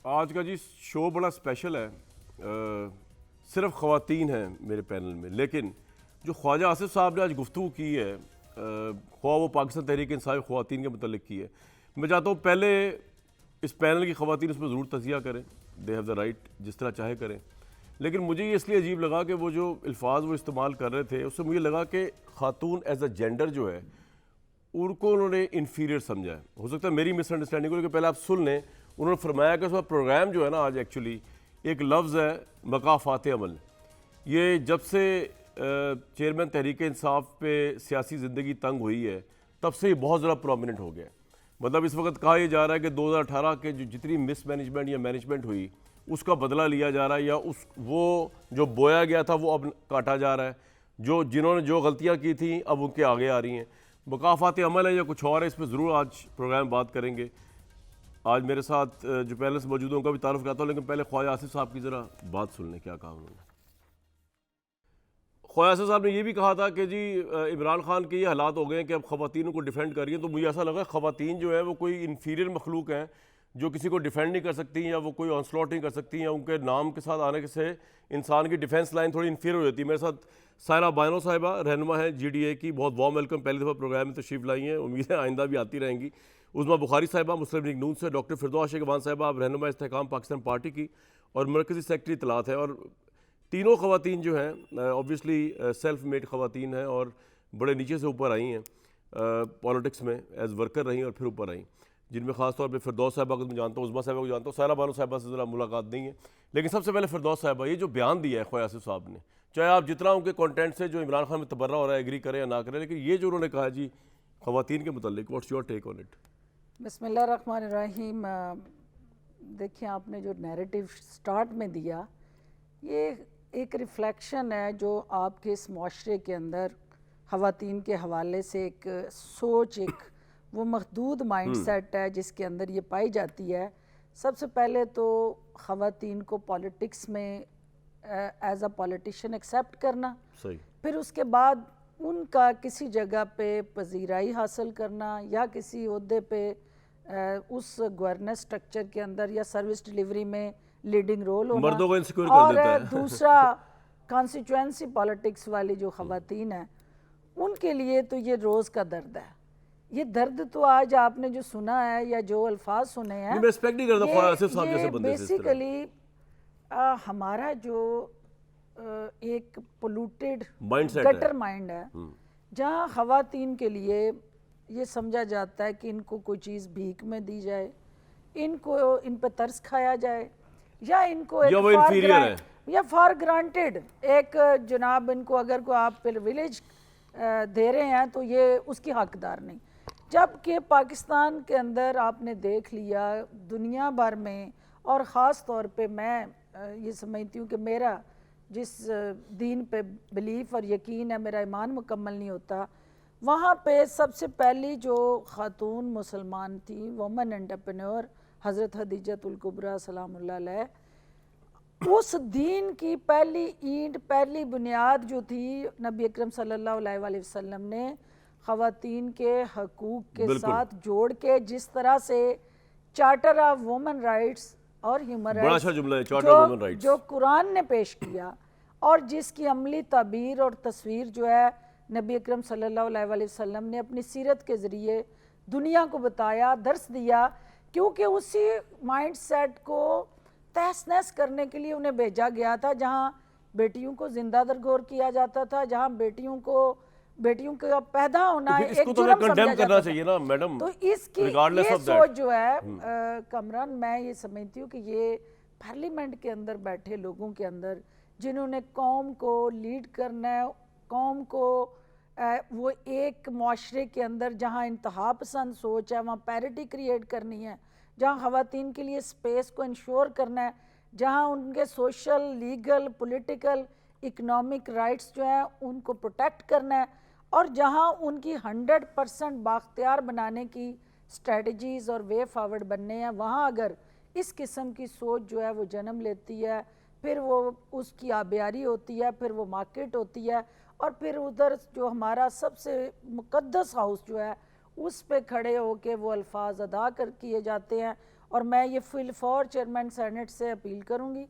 आज का जी शो बड़ा स्पेशल है। सिर्फ ख़वातीन हैं मेरे पैनल में, लेकिन जो ख्वाजा आसिफ साहब ने आज गुफ्तगू की है, ख्वा वो पाकिस्तान तहरीक इंसाफ ख़वातीन के मतलब की है, मैं चाहता हूँ पहले इस पैनल की ख़वातीन उस पर ज़रूर तज़िया करें, दे हैव द राइट, जिस तरह चाहे करें। लेकिन मुझे ये इसलिए अजीब लगा कि वो जो अल्फाज वो इस्तेमाल कर रहे थे उससे मुझे लगा कि ख़ातून एज अ जेंडर जो है उनको उन्होंने इन्फीरियर समझा है। हो सकता है मेरी मिसअंडरस्टैंडिंग हो, लेकिन पहले आप सुन लें। उन्होंने फरमाया कि उसका प्रोग्राम जो है ना आज एक्चुअली एक लफ्ज़ है मकाफ़ात अमल। ये जब से चेयरमैन तहरीक इंसाफ पे सियासी ज़िंदगी तंग हुई है तब से ही बहुत ज़्यादा प्रोमिनेंट हो गया। मतलब इस वक्त कहा यह जा रहा है कि 2018 के जो जितनी मिसमैनेजमेंट या मैनेजमेंट हुई उसका बदला लिया जा रहा है, या उस वो जो बोया गया था वो अब काटा जा रहा है। जो जिन्होंने जो गलतियाँ की थी अब उनके आगे आ रही हैं। मकाफ़ात अमल है या कुछ और है, इस पर ज़रूर आज प्रोग्राम बात करेंगे। आज मेरे साथ जो पैनलिस्ट मौजूद हैं उनका भी तारुफ करता हूँ, लेकिन पहले ख्वाजा आसिफ साहब की ज़रा बात सुन लें क्या कहा उन्होंने। ख्वाजा आसिफ साहब ने यह भी कहा था कि जी इमरान खान के ये हालात हो गए हैं कि अब ख़वातीन को डिफेंड करिए, तो मुझे ऐसा लगा ख़वातीन जो है वो कोई इन्फीरियर मखलूक हैं जो किसी को डिफेंड नहीं कर सकती, या वो कोई ऑनस्लॉट नहीं कर सकती, या उनके नाम के साथ आने से इंसान की डिफेंस लाइन थोड़ी इन्फीरियर हो जाती है। मेरे साथ सायरा बानो साहिबा रहनुमा है GDA की, बहुत वार्म वेलकम, पहली दफ़ा प्रोग्राम में तशरीफ़ लाई हैं, उम्मीद है आइंदा भी आती रहेंगी। उज़मा बुखारी साहिबा मुस्लिम लीग नून से, डॉक्टर फिरदौस शेखवान साहिबा आप रहनुमा इस्तेहकाम पाकिस्तान पार्टी की और मरकज़ी सेक्रेटरी इतलात है। और तीनों ख़वातीन जो हैं ऑब्वियसली सेल्फ मेड ख़वातीन हैं और बड़े नीचे से ऊपर आई हैं, पॉलिटिक्स में एज वर्कर रही और फिर ऊपर आई, जिनमें ख़ास तौर पे फिरदौस साहिबा को मैं जानता हूँ, उज़मा साहिबा को जानता हूँ, सायरा बानो साहिबा से ज़रा मुलाकात नहीं है। लेकिन सबसे पहले फिरदौस साहिबा, ये जो बयान दिया है ख्वाजा आसिफ साहब ने, चाहे आप जितना उनके कंटेंट से जो इमरान खान में तबर्रा हो रहा है एग्री करें या ना करें, लेकिन ये जो उन्होंने कहा जी ख़वातीन के मुताल्लिक, what's your take on it? बिस्मिल्लाहिर्रहमानिर्रहीम। देखिए, आपने जो नैरेटिव स्टार्ट में दिया ये एक रिफ्लेक्शन है जो आपके इस माशरे के अंदर ख़वातीन के हवाले से एक सोच, एक वो महदूद माइंड सेट है जिसके अंदर ये पाई जाती है। सबसे पहले तो ख़वातीन को पॉलिटिक्स में एज अ पॉलिटिशियन एक्सेप्ट करना, सही, फिर उसके बाद उनका किसी जगह पे पजीराई हासिल करना या किसी ओहदे पे उस गवर्नेंस स्ट्रक्चर के अंदर या सर्विस डिलीवरी में लीडिंग रोल होना, मर्दों को इनसिक्योर कर और देता है। दूसरा कॉन्स्टिट्यूएंसी पॉलिटिक्स वाली जो ख़वातीन हैं उनके लिए तो ये रोज़ का दर्द है। ये दर्द तो आज आपने जो सुना है या जो अल्फाज सुने हैं, मैं रिस्पेक्ट नहीं करता ख्वाजा आसिफ साहब जैसे बंदे से इस तरह। बेसिकली हमारा जो एक पोल्यूटेड माइंडसेट गटर है। माइंड है, जहाँ ख़वातीन के लिए ये समझा जाता है कि इनको कोई चीज़ भीख में दी जाए, इनको इन पर तरस खाया जाए, या इनको या वो inferior है। या फॉर ग्रांटेड एक जनाब इनको अगर को आप प्रिविलेज दे रहे हैं तो ये उसकी हकदार नहीं। जबकि पाकिस्तान के अंदर आपने देख लिया दुनिया भर में, और ख़ास तौर पे मैं ये समझती हूँ कि मेरा जिस दीन पे बिलीफ और यकीन है, मेरा ईमान मुकम्मल नहीं होता, वहाँ पे सबसे पहली जो ख़ातून मुसलमान थी, वुमन एंटरप्रेन्योर, हज़रत खदीजतुल कुबरा सलामुल्लाह अलैह, उस दीन की पहली ईंट, पहली बुनियाद जो थी, नबी अकरम सल्लल्लाहु अलैहि वसल्लम ने ख़वातीन के हकूक़ के साथ जोड़ के जिस तरह से चार्टर ऑफ वुमेन राइट्स और ह्यूमन बड़ा अच्छा राइट्स जुमला है, चार्टर ऑफ वुमेन राइट्स, जो कुरान ने पेश किया और जिसकी अमली ताबीर और तस्वीर जो है नबी अकरम सल्लल्लाहु अलैहि वसल्लम ने अपनी सीरत के ज़रिए दुनिया को बताया, दर्स दिया, क्योंकि उसी माइंड सेट को तहस नहस करने के लिए उन्हें भेजा गया था, जहाँ बेटियों को जिंदा दरगोर किया जाता था, जहाँ बेटियों का पैदा होना तो एक इसको तो जुर्म कंडेम समझा करना जाता चाहिए था। ना मैडम, तो इसकी regardless ये of that। सोच जो है कमरान, मैं ये समझती हूँ कि ये पार्लियामेंट के अंदर बैठे लोगों के अंदर जिन्होंने कौम को लीड करना है, कौम को वो एक माशरे के अंदर जहाँ इंतहा पसंद सोच है वहाँ पैरिटी क्रिएट करनी है, जहाँ ख़वातीन के लिए स्पेस को इंश्योर करना है, जहाँ उनके social, legal, political, economic rights जो हैं उनको प्रोटेक्ट करना है, और जहाँ उनकी 100% बाख्तियार बनाने की स्ट्रेटजीज़ और वे फॉरवर्ड बनने हैं, वहाँ अगर इस किस्म की सोच जो है वो जन्म लेती है, फिर वो उसकी आबियारी होती है, फिर वो मार्केट होती है, और फिर उधर जो हमारा सबसे मुकद्दस हाउस जो है उस पे खड़े होके वो अल्फाज अदा कर किए जाते हैं, और मैं ये फिलफॉर चेयरमैन सेनेट से अपील करूँगी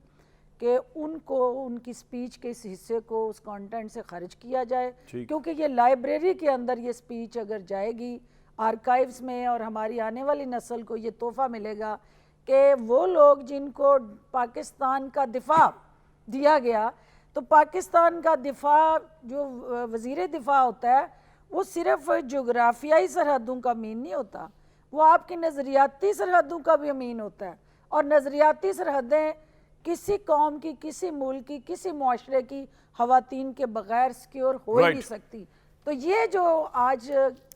कि उनको उनकी स्पीच के इस हिस्से को उस कंटेंट से खारिज किया जाए, क्योंकि ये लाइब्रेरी के अंदर ये स्पीच अगर जाएगी आर्काइव्स में और हमारी आने वाली नस्ल को ये तोहफा मिलेगा कि वो लोग जिनको पाकिस्तान का दिफा दिया गया, तो पाकिस्तान का दिफा जो वज़ीर दिफा होता है वो सिर्फ जोग्राफियाई सरहदों का अमीन नहीं होता, वो आपकी नज़रियाती सरहदों का भी अमीन होता है। और नज़रियाती सरहदें किसी कौम की, किसी मुल्क की, किसी मुआशरे की ख़वातीन के बग़ैर सिक्योर हो ही नहीं सकती। तो ये जो आज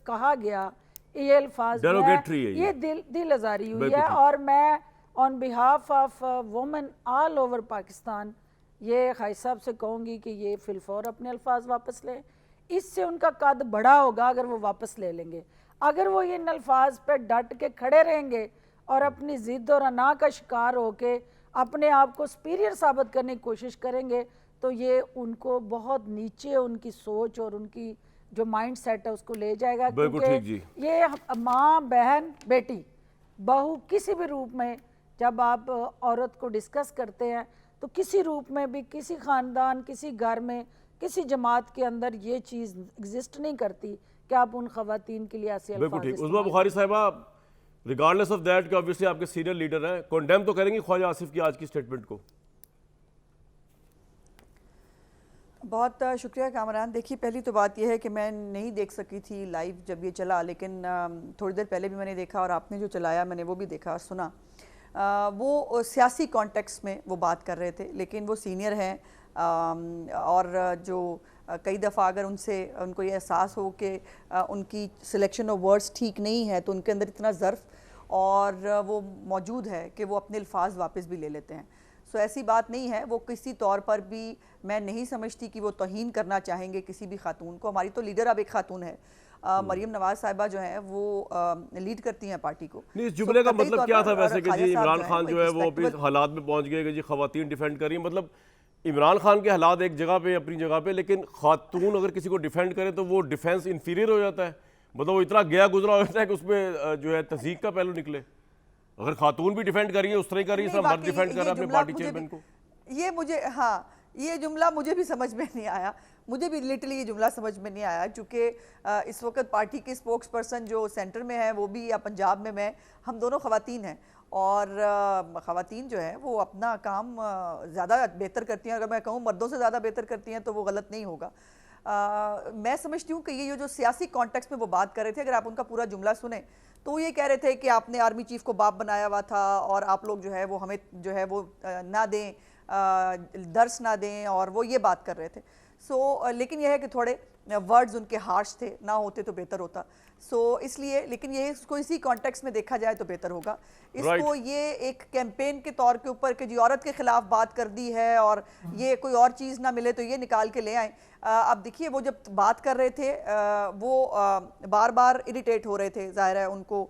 कहा गया ये अल्फाज ये दिल आज़ारी हुई है। और मैं on behalf of women all over Pakistan ये खाई साहब से कहूँगी कि ये फिलफौर अपने अल्फाज वापस लें। इससे उनका कद बड़ा होगा अगर वो वापस ले लेंगे। अगर वो इन अल्फाज पे डट के खड़े रहेंगे और अपनी ज़िद और अना का शिकार होके अपने आप को सुपीरियर साबित करने की कोशिश करेंगे, तो ये उनको बहुत नीचे उनकी सोच और उनकी जो माइंड सेट है उसको ले जाएगा। क्योंकि ये माँ, बहन, बेटी, बहू किसी भी रूप में जब आप औरत को डिस्कस करते हैं तो किसी रूप में भी, किसी ख़ानदान, किसी घर में, किसी जमात के अंदर ये चीज़ एग्जिस्ट नहीं करती कि आप उन ख़वातीन के लिए ऐसे बिल्कुल ठीक। उस्मा बुखारी साहिबा, रिगार्डलेस ऑफ दैट कि ऑब्वियसली आपके सीनियर लीडर हैं, कंडेम तो करेंगी ख्वाजा आसिफ की आज की स्टेटमेंट को? बहुत शुक्रिया कामरान। देखिए, पहली तो बात यह है कि मैं नहीं देख सकी थी लाइव जब ये चला, लेकिन थोड़ी देर पहले भी मैंने देखा और आपने जो चलाया मैंने वो भी देखा और सुना। वो सियासी कॉन्टेक्स्ट में वो बात कर रहे थे, लेकिन वो सीनियर हैं और जो कई दफ़ा अगर उनको ये एहसास हो कि उनकी सिलेक्शन ऑफ वर्ड्स ठीक नहीं है तो उनके अंदर इतना ज़र्फ़ और वो मौजूद है कि वो अपने अल्फाज वापस भी ले लेते हैं। सो ऐसी बात नहीं है। वो किसी तौर पर भी मैं नहीं समझती कि वो तौहीन करना चाहेंगे किसी भी खातून को। हमारी तो लीडर अब एक खातून है, मरियम नवाज साहिबा जो है वो लीड करती हैं पार्टी को। नहीं, इस जुमले का मतलब क्या था वैसे कि जी इमरान खान जो है वो अपने हालात में पहुंच गए कि जी खवातीन डिफेंड करी, मतलब इमरान खान के हालात एक जगह पे अपनी जगह पे, लेकिन खातून अगर किसी को डिफेंड करे तो वो डिफेंस इंफीरियर हो जाता है, मतलब वो इतना गया गुजरा होता है कि उसमें जो है तहज़ीक का पहलू निकले। अगर खातून भी डिफेंड करी है उस तरह करी है, मर्द डिफेंड कर रहा है अपने पार्टी चेयरमैन को। ये मुझे, हाँ, ये जुमला मुझे भी समझ में नहीं आया, मुझे भी लिटरली ये जुमला समझ में नहीं आया, क्योंकि इस वक्त पार्टी के स्पोक्स पर्सन जो सेंटर में है वो भी, या पंजाब में मैं, हम दोनों ख़वातीन हैं और ख़वातीन जो है वो अपना काम ज़्यादा बेहतर करती हैं। अगर मैं कहूँ मर्दों से ज़्यादा बेहतर करती हैं तो वो गलत नहीं होगा। मैं समझती हूँ कि ये जो सियासी कॉन्टेक्स्ट में वो बात कर रहे थे, अगर आप उनका पूरा जुमला सुने तो वो ये कह रहे थे कि आपने आर्मी चीफ को बाप बनाया हुआ था और आप लोग जो है वो हमें जो है वो ना दें, दर्स ना दें, और वो ये बात कर रहे थे। लेकिन यह है कि थोड़े वर्ड्स उनके हार्श थे, ना होते तो बेहतर होता। इसलिए, लेकिन ये इसको इसी कॉन्टेक्स्ट में देखा जाए तो बेहतर होगा। इसको ये एक कैंपेन के तौर के ऊपर कि जी औरत के खिलाफ बात कर दी है और ये कोई और चीज़ ना मिले तो ये निकाल के ले आए। अब देखिए, वो जब बात कर रहे थे वो बार बार इरिटेट हो रहे थे, जाहिर है उनको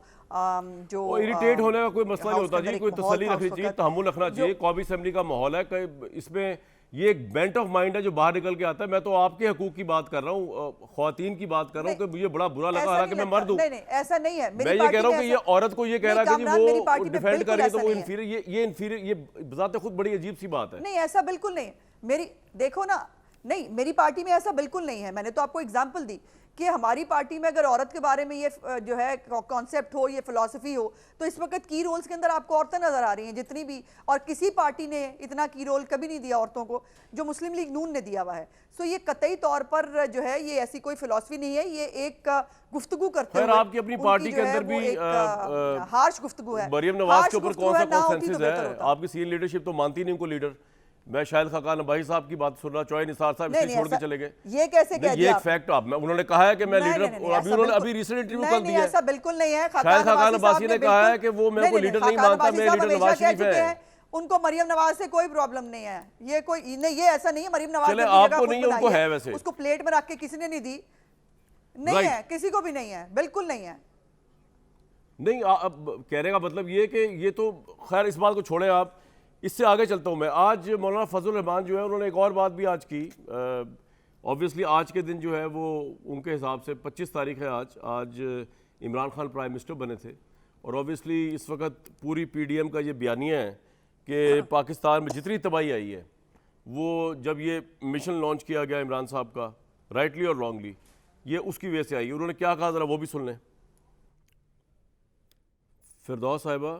जो इरिटेट होने का कोई मसला नहीं होता जी, कोई तसल्ली रखनी चाहिए, तहम्मुल रखना चाहिए। कौमी असेंबली का माहौल है, इसमें ये एक बेंट ऑफ माइंड है जो बाहर निकल के आता है। मैं तो आपके हकूक की बात कर रहा हूँ, ख्वातीन की बात कर रहा हूँ कि मुझे बड़ा बुरा लगा, हालांकि मैं मर्द हूँ। नहीं, ऐसा नहीं है। मैं ये कह रहा हूँ कि ये औरत को ये कह रहा है कि वो डिफेंड कर रही है तो वो इन्फीरियर, ये बजाते खुद बड़ी अजीब सी बात है। नहीं, ऐसा बिल्कुल नहीं। मेरी देखो ना, नहीं, मेरी पार्टी में ऐसा बिल्कुल नहीं है। मैंने तो आपको एग्जांपल दी कि हमारी पार्टी में अगर औरत के बारे में ये जो है कॉन्सेप्ट हो, ये फिलॉसफी हो, तो इस वक्त की रोल्स के अंदर आपको औरतें नजर आ रही हैं जितनी भी, और किसी पार्टी ने इतना की रोल कभी नहीं दिया औरतों को जो मुस्लिम लीग नून ने दिया हुआ है। ये कतई तौर पर जो है ये ऐसी कोई फिलॉसफी नहीं है, ये एक गुफ्तगू करते हैं। आपकी अपनी पार्टी के अंदर भी हार्श गुफ्तगू है। मरियम नवाज के ऊपर कौन सा कॉन्सेंसस है? आपकी सीनियर लीडरशिप तो मानती नहीं उनको लीडर। मैं शायद खाकान भाई साहब की बात सुन रहा, चौहे निसार साहब इसलिए छोड़ के चले गए। ये कैसे कह दिया? ये एक फैक्ट आप, उन्होंने कहा है कि मैं लीडर, अभी उन्होंने अभी रिसेंट इंटरव्यू कर दिया है। ऐसा बिल्कुल नहीं है। शायद खाकान अब्बासी ने कहा है कि वो मैं कोई लीडर नहीं मानता, मैं लीडर नवाज शरीफ है। उनको मरियम नवाज से कोई प्रॉब्लम नहीं है। ये कोई नहीं, ये ऐसा नहीं है। मरियम नवाज चले आपको नहीं है, उनको है, वैसे उसको प्लेट में रख के किसी ने नहीं दी, नहीं है, किसी को भी नहीं है, बिल्कुल नहीं है। नहीं, अब कहने का मतलब ये कि ये तो खैर इस बात को छोड़े, आप इससे आगे चलता हूँ मैं। आज मौलाना फजल रहमान जो है उन्होंने एक और बात भी आज की। ऑब्वियसली आज के दिन जो है वो उनके हिसाब से 25 तारीख है आज इमरान खान प्राइम मिनिस्टर बने थे और ऑब्वियसली इस वक्त पूरी पीडीएम का ये बयानिया है कि पाकिस्तान में जितनी तबाही आई है वो जब ये मिशन लॉन्च किया गया इमरान साहब का, राइटली और रॉन्गली, ये उसकी वजह से आई है। उन्होंने क्या कहा ज़रा वो भी सुन लें। फिरदौस साहिबा,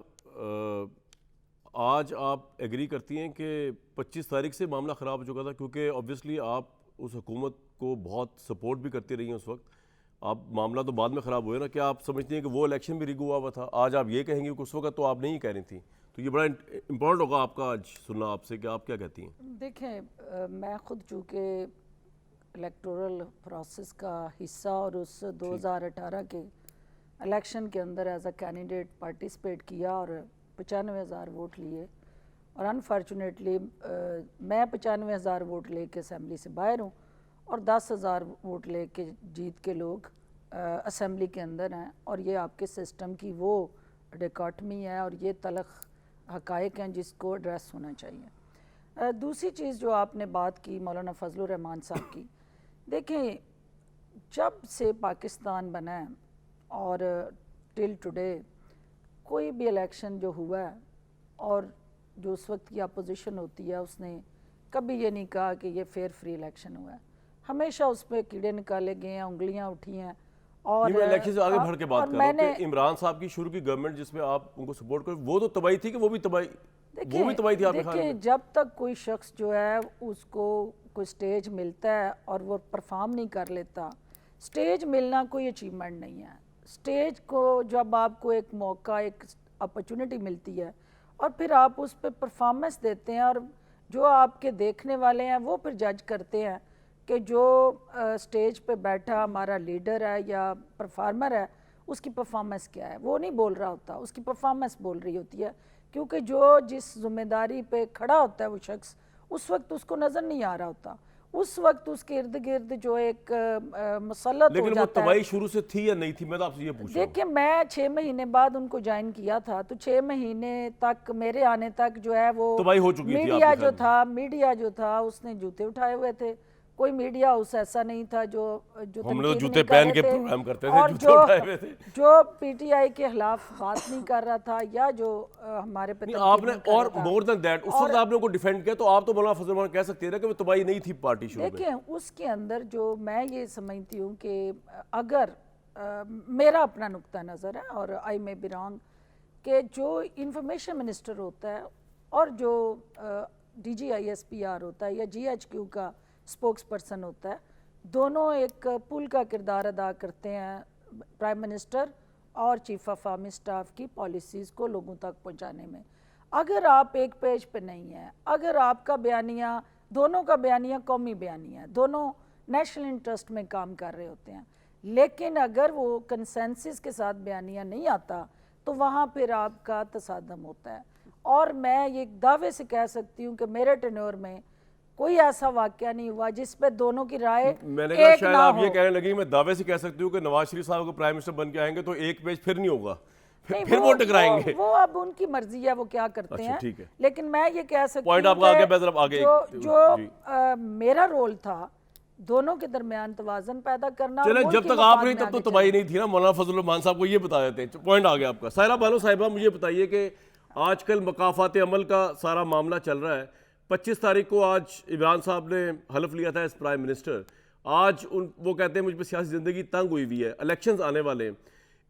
आज आप एग्री करती हैं कि 25 तारीख से मामला ख़राब हो चुका था, क्योंकि ऑब्वियसली आप उस हुकूमत को बहुत सपोर्ट भी करती रही हैं उस वक्त, आप मामला तो बाद में ख़राब हुए ना, क्या आप समझती हैं कि वो इलेक्शन भी रिग हुआ था? आज आप ये कहेंगे कि उस वक्त तो आप नहीं कह रही थी, तो ये बड़ा इंपॉर्टेंट होगा आपका आज सुनना आपसे कि आप क्या कहती हैं। देखें, मैं ख़ुद चूँकि इलेक्टोरल प्रोसेस का हिस्सा और उस 2018 के इलेक्शन के अंदर एज अ कैंडिडेट पार्टिसिपेट किया और 95,000 वोट लिए, और अनफॉर्चुनेटली मैं 95,000 वोट लेके असेंबली से बाहर हूँ और 10,000 वोट लेके जीत के लोग असेंबली के अंदर हैं, और ये आपके सिस्टम की वो डिकॉटमी है और ये तलख हकायक हैं जिसको एड्रेस होना चाहिए। दूसरी चीज़ जो आपने बात की मौलाना फजलुर रहमान साहब की, देखें जब से पाकिस्तान बना है और टिल टुडे कोई भी इलेक्शन जो हुआ है और जो उस वक्त की अपोजिशन होती है उसने कभी ये नहीं कहा कि ये फेयर फ्री इलेक्शन हुआ है, हमेशा उस पर कीड़े निकाले गए हैं, उंगलियां उठी हैं। और इलेक्शन से आगे बढ़ के बात कर रहा हूं कि इमरान साहब की शुरू की गवर्नमेंट जिसमें आप उनको सपोर्ट करो, वो तो तबाही थी कि वो भी तबाही थी आपके ख्याल में? जब तक कोई शख्स जो है उसको कोई स्टेज मिलता है और वो परफॉर्म नहीं कर लेता, स्टेज मिलना कोई अचीवमेंट नहीं है। स्टेज को जब आपको एक मौका, एक अपॉर्चुनिटी मिलती है और फिर आप उस पर परफॉर्मेंस देते हैं और जो आपके देखने वाले हैं वो फिर जज करते हैं कि जो स्टेज पे बैठा हमारा लीडर है या परफॉर्मर है उसकी परफॉर्मेंस क्या है, वो नहीं बोल रहा होता, उसकी परफॉर्मेंस बोल रही होती है, क्योंकि जो जिस जिम्मेदारी पे खड़ा होता है वो शख्स उस वक्त उसको नज़र नहीं आ रहा होता, उस वक्त उसके इर्द गिर्द जो एक मसलत हो जाता है। वो तबाही शुरू से थी या नहीं थी, मैं तो आपसे ये पूछ रहा हूं। देखिए, मैं 6 महीने बाद उनको ज्वाइन किया था, तो 6 महीने तक मेरे आने तक जो है वो तबाही हो चुकी थी। मीडिया जो था उसने जूते उठाए हुए थे, कोई मीडिया हाउस ऐसा नहीं था जो हम लोग जूते पहन के प्रोग्राम करते थे, और जूते उठाए हुए थे, जो पीटीआई के खिलाफ बात नहीं कर रहा था या जो हमारे पे आपने और मोर देन दैट उस वक्त आपने को डिफेंड किया, तो आप तो मौलाना फजल रहमान कह सकते हैं ना कि वो तबाही नहीं थी पार्टी शुरू में। देखिए, उसके अंदर जो मैं ये समझती हूँ कि अगर मेरा अपना नुक्ता नज़र है और आई मे बी रॉन्ग, कि जो इंफॉर्मेशन मिनिस्टर होता है और जो DGISPR होता है या GHQ का स्पोक्स पर्सन होता है, दोनों एक पुल का किरदार अदा करते हैं प्राइम मिनिस्टर और चीफ ऑफ आर्मी स्टाफ की पॉलिसीज़ को लोगों तक पहुंचाने में। अगर आप एक पेज पे नहीं है, अगर आपका बयानिया, दोनों का बयानिया कौमी बयानिया है, दोनों नेशनल इंटरेस्ट में काम कर रहे होते हैं, लेकिन अगर वो कंसेंसस के साथ बयानिया नहीं आता तो वहाँ फिर आपका तसादम होता है। और मैं ये दावे से कह सकती हूँ कि मेरे टेन्योर में कोई ऐसा वाकया नहीं हुआ जिस पे दोनों की राय मैंने कहा शायद आप ये कहने लगी, मैं दावे से कह सकती हूँ कि नवाज शरीफ साहब को प्राइम मिनिस्टर बन के आएंगे तो एक पेज फिर नहीं होगा, फिर वो टकराएंगे। वो अब उनकी मर्जी है, वो क्या करते हैं। ठीक है, लेकिन मैं ये कह सकती पॉइंट आपका आगे जो मेरा रोल था दोनों के दरमियान तवाज़ुन पैदा करना। चले, जब तक आप नहीं तब तो तबाही नहीं थी ना। मौलाना फजल रहमान साहब को ये बता देते हैं, पॉइंट आ गया आपका। सायरा बानो साहिबा, मुझे बताइए कि आजकल मकाफात अमल का सारा मामला चल रहा है। 25 तारीख को आज इमरान साहब ने हलफ लिया था एज प्राइम मिनिस्टर। आज वो कहते हैं मुझ पर सियासी ज़िंदगी तंग हुई हुई है, इलेक्शंस आने वाले हैं।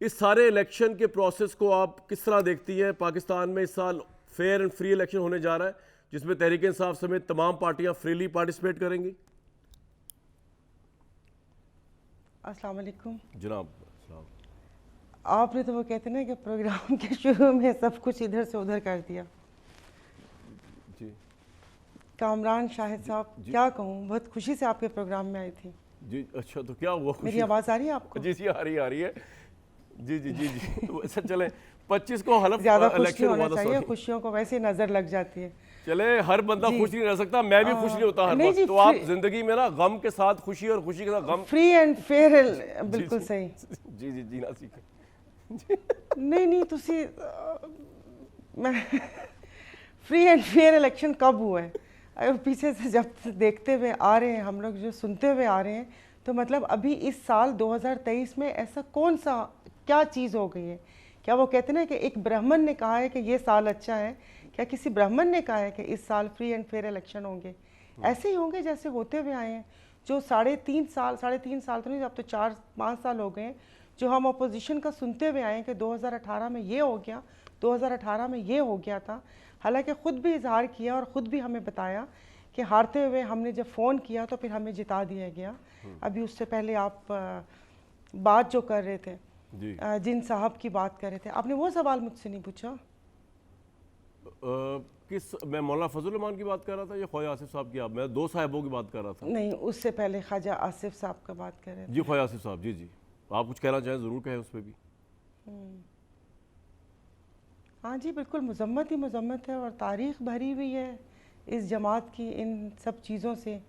इस सारे इलेक्शन के प्रोसेस को आप किस तरह देखती हैं? पाकिस्तान में इस साल फेयर एंड फ्री इलेक्शन होने जा रहा है जिसमें तहरीक इंसाफ समेत तमाम पार्टियां फ्रीली पार्टिसिपेट करेंगी। अस्सलाम वालेकुम जनाब। आपने तो वो कहते ना कि प्रोग्राम के शुरू में सब कुछ इधर से उधर कर दिया। जी कामरान शाहिद साहब, क्या कहूँ, बहुत खुशी से आपके प्रोग्राम में आई थी। जी अच्छा, तो क्या हुआ? मेरी आवाज़ आ रही है आपको? जी आ रही है। जी जी जी जी अच्छा चले, 25 को हलफ ज़्यादा खुशी होना चाहिए, खुशियों को वैसे नज़र लग जाती है। चले, हर बंदा खुश नहीं रह सकता, मैं भी खुश नहीं होता हर वक्त। तो आप जिंदगी में ना गम के साथ खुशी और खुशी के साथ गम, फ्री एंड फेयर, बिल्कुल सही। जी जी जीना सीखे। नहीं तुसी मैं फ्री एंड फेयर इलेक्शन कब हुआ है? पीछे से जब देखते हुए आ रहे हैं हम लोग, जो सुनते हुए आ रहे हैं, तो मतलब अभी इस साल 2023 में ऐसा कौन सा क्या चीज़ हो गई है कि क्या वो कहते हैं ना कि एक ब्राह्मण ने कहा है कि ये साल अच्छा है, क्या किसी ब्राह्मण ने कहा है कि इस साल फ्री एंड फेयर इलेक्शन होंगे? ऐसे ही होंगे जैसे होते हुए आए हैं। जो 3.5 साल तो नहीं, अब तो 4-5 साल हो गए हैं, जो हम अपोजिशन का सुनते हुए आए हैं कि 2018 में ये हो गया, 2018 में ये हो गया था। हालांकि ख़ुद भी इजहार किया और ख़ुद भी हमें बताया कि हारते हुए हमने जब फ़ोन किया तो फिर हमें जिता दिया गया। अभी उससे पहले आप बात जो कर रहे थे, जिन साहब की बात कर रहे थे, आपने वो सवाल मुझसे नहीं पूछा। मैं मौलाना फजल रहमान की बात कर रहा था या ख्वाजा आसिफ साहब की? मैं 2 साहिबों की बात कर रहा था। नहीं, उससे पहले ख्वाजा आसिफ साहब का बात कर रहे थे। जी ख्वाजा आसिफ साहब, जी जी, आप कुछ कहना चाहें ज़रूर कहें उस पर भी। हाँ जी, बिल्कुल मजम्मत ही मजम्मत है और तारीख़ भरी हुई है इस जमात की इन सब चीज़ों से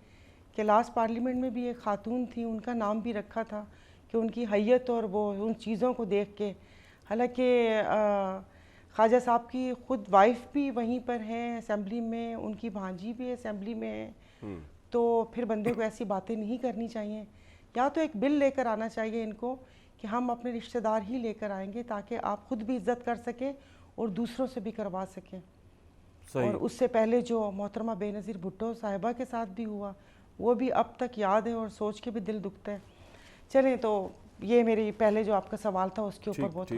कि लास्ट पार्लियामेंट में भी एक खातून थी, उनका नाम भी रखा था कि उनकी हैयत और वो उन चीज़ों को देख के, हालांकि ख्वाजा साहब की ख़ुद वाइफ भी वहीं पर हैं असेंबली में, उनकी भांजी भी असेंबली में है, तो फिर बंदे को ऐसी बातें नहीं करनी चाहिए। या तो एक बिल लेकर आना चाहिए इनको कि हम अपने रिश्तेदार ही लेकर आएंगे ताकि आप ख़ुद भी इज़्ज़त कर सकें और दूसरों से भी करवा सकें। और उससे पहले जो मोहतरमा बेनज़ीर भुट्टो साहिबा के साथ भी हुआ, वो भी अब तक याद है और सोच के भी दिल दुखता है। चलें, तो ये मेरी पहले जो आपका सवाल था उसके ऊपर वो था।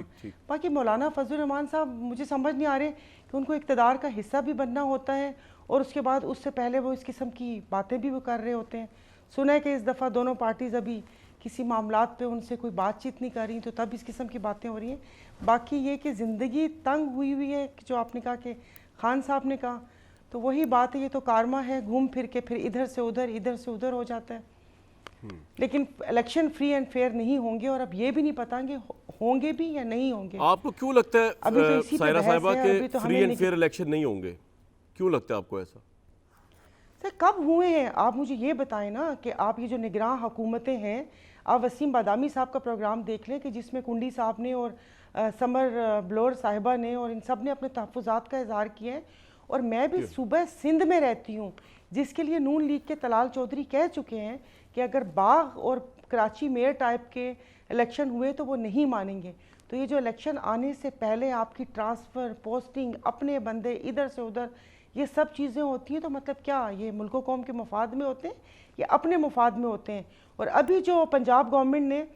बाकी मौलाना फजल रहमान साहब, मुझे समझ नहीं आ रहे कि उनको इक़्तिदार का हिस्सा भी बनना होता है और उसके बाद उससे पहले वो इस किस्म की बातें भी वो कर रहे होते हैं। सुना है कि इस दफ़ा दोनों पार्टीज़ अभी किसी मामलात पे उनसे कोई बातचीत नहीं कर रही, तो तब इस किस्म की बातें हो रही हैं। बाकी ये कि ज़िंदगी तंग हुई हुई है, जो आपने कहा कि खान साहब ने कहा, तो वही बात है, ये तो कारमा है, घूम फिर के फिर इधर से उधर हो जाता है। लेकिन इलेक्शन फ्री एंड फेयर नहीं होंगे और अब ये भी नहीं पता कि होंगे भी या नहीं होंगे। आपको क्यों लगता है अभी तो इसी पे सायरा बहस साहिबा है, के अभी तो फ्री हमें एंड फेयर इलेक्शन नहीं होंगे? क्यों लगता है आपको ऐसा? सर, कब हुए हैं आप मुझे ये बताएं ना कि आप ये जो निगरान हुकूमतें हैं, आप वसीम बादामी साहब का प्रोग्राम देख लें कि जिसमें कुंडी साहब ने और समर ब्लोर साहिबा ने और इन सब ने अपने तहफ़्फ़ुज़ात का इजहार किया है। और मैं भी सूबा सिंध में रहती हूँ, जिसके लिए नून लीग के तलाल चौधरी कह चुके हैं कि अगर बाग और कराची मेयर टाइप के इलेक्शन हुए तो वो नहीं मानेंगे। तो ये जो इलेक्शन आने से पहले आपकी ट्रांसफ़र, पोस्टिंग, अपने बंदे इधर से उधर, ये सब चीज़ें होती हैं, तो मतलब क्या ये मुल्क कौम के मफाद में होते हैं या अपने मफाद में होते हैं? और अभी जो पंजाब गवर्नमेंट ने